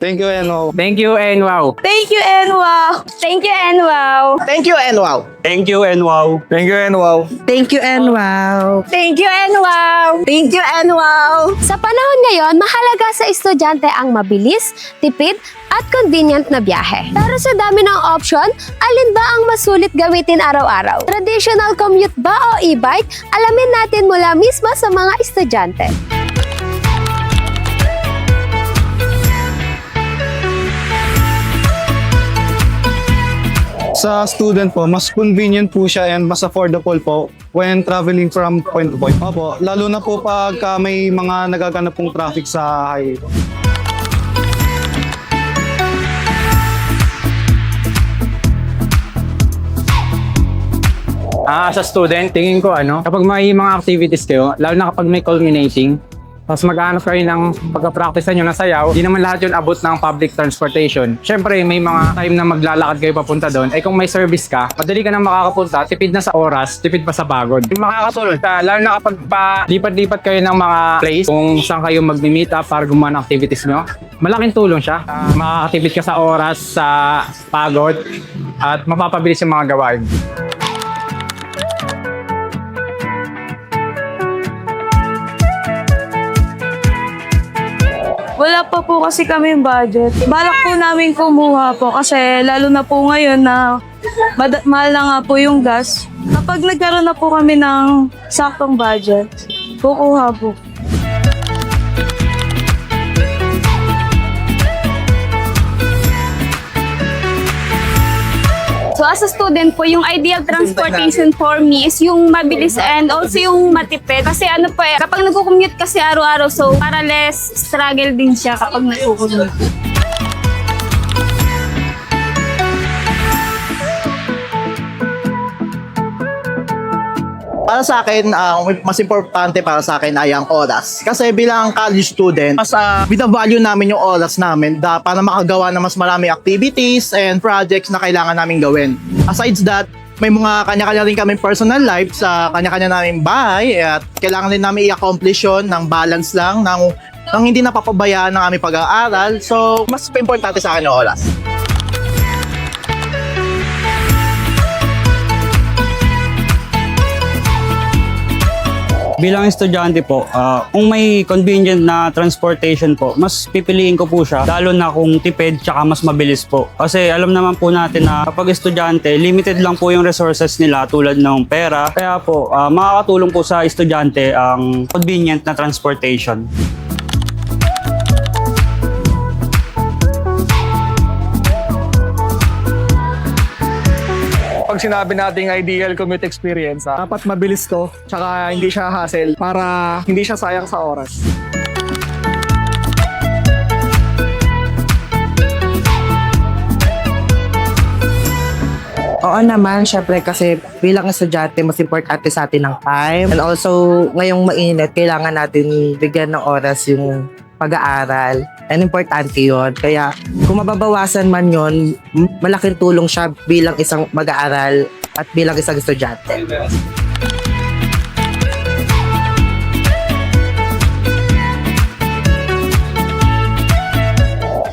Thank you and wow. Thank you and wow. Thank you and wow. Thank you and wow. Thank you and wow. Thank you and wow. Thank you and wow. Thank you and wow. Thank you and wow. Thank you and wow. Sa panahon ngayon, mahalaga sa estudyante ang mabilis, tipid, at convenient na biyahe. Pero sa dami ng option, alin ba ang masulit gamitin araw-araw? Traditional commute ba o e-bike? Alamin natin mula mismo sa mga estudyante. Sa student po, mas convenient po siya and mas affordable po when traveling from point to point. Opo, lalo na po pagka may mga nagaganap pong traffic sa highway. Sa student, tingin ko kapag may mga activities kayo, lalo na kapag may culminating, tapos mag-aanap kayo ng pagka-practice nyo na sayaw, di naman lahat yun abot ng public transportation. Syempre, may mga time na maglalakad kayo papunta doon. Kung may service ka, madali ka nang makakapunta, tipid na sa oras, tipid pa sa pagod. Makakatulong ka, lalo na kapag lipat-lipat kayo ng mga place kung saan kayo mag-meet up para gumawa ng activities nyo. Malaking tulong siya. Makakatipid ka sa oras, sa pagod, at mapapabilis yung mga gawain. Wala pa po kasi kami budget. Balak po namin kumuha po kasi lalo na po ngayon na mahal na nga po yung gas. Kapag nagkaroon na po kami ng saktong budget, kukuha po. So as a student po, yung ideal transportation for me is yung mabilis and also yung matipid. Kasi kapag nagko-commute kasi araw-araw, so para less struggle din siya kapag nagko-commute. Para sa akin, mas importante para sa akin ay ang oras. Kasi bilang college student, mas binavalue namin yung oras namin para makagawa ng mas marami activities and projects na kailangan namin gawin. Aside that, may mga kanya-kanya rin kami personal life sa kanya-kanya namin bahay at kailangan din namin i-accomplish yun ng balance lang, ng hindi napapabayaan ng aming pag-aaral. So, mas importante sa akin yung oras. Bilang estudyante po, kung may convenient na transportation po, mas pipiliin ko po siya, lalo na kung tipid tsaka mas mabilis po. Kasi alam naman po natin na kapag estudyante, limited lang po yung resources nila tulad ng pera. Kaya po, makakatulong po sa estudyante ang convenient na transportation. Pag sinabi nating ideal commute experience, dapat mabilis to, tsaka hindi siya hassle para hindi siya sayang sa oras. Oo naman, syempre kasi bilang estudyante, mas importante sa atin ang time. And also, ngayong mainit, kailangan natin bigyan ng oras yung pag-aaral. And importante yun. Kaya kung mababawasan man yun, malaking tulong siya bilang isang mag-aaral at bilang isang estudyante.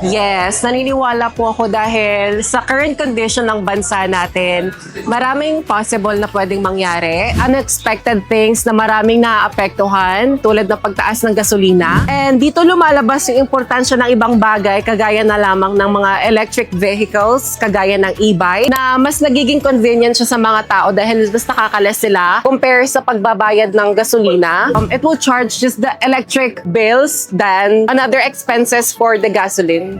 Yes, naniniwala po ako dahil sa current condition ng bansa natin, maraming possible na pwedeng mangyari. Unexpected things na maraming naaapektuhan tulad ng pagtaas ng gasolina. And dito lumalabas yung importansya ng ibang bagay kagaya na lamang ng mga electric vehicles, kagaya ng e-bike, na mas nagiging convenient siya sa mga tao dahil mas nakakalas sila compare sa pagbabayad ng gasolina. It will charge just the electric bills than another expenses for the gasoline.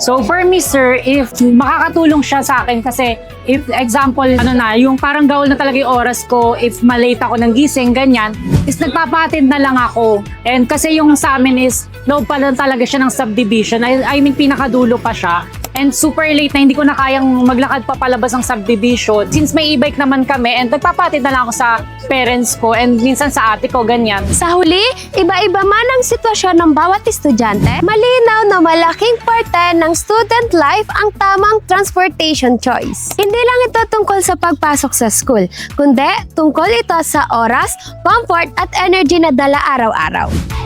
So for me, sir, if makakatulong siya sa akin kasi if example, yung parang gawal na talaga yung oras ko, if malate ako ng gising, ganyan, is nagpapatid na lang ako. And kasi yung sa amin is, loob pa lang talaga siya ng subdivision. I mean, pinakadulo pa siya. and super late na hindi ko na kayang maglakad pa palabas ng subdivision. Since may e-bike naman kami and nagpapatid na lang ako sa parents ko and minsan sa ate ko, ganyan. Sa huli, iba-iba man ang sitwasyon ng bawat estudyante, malinaw na malaking parte ng student life ang tamang transportation choice. Hindi lang ito tungkol sa pagpasok sa school, kundi tungkol ito sa oras, comfort at energy na dala araw-araw.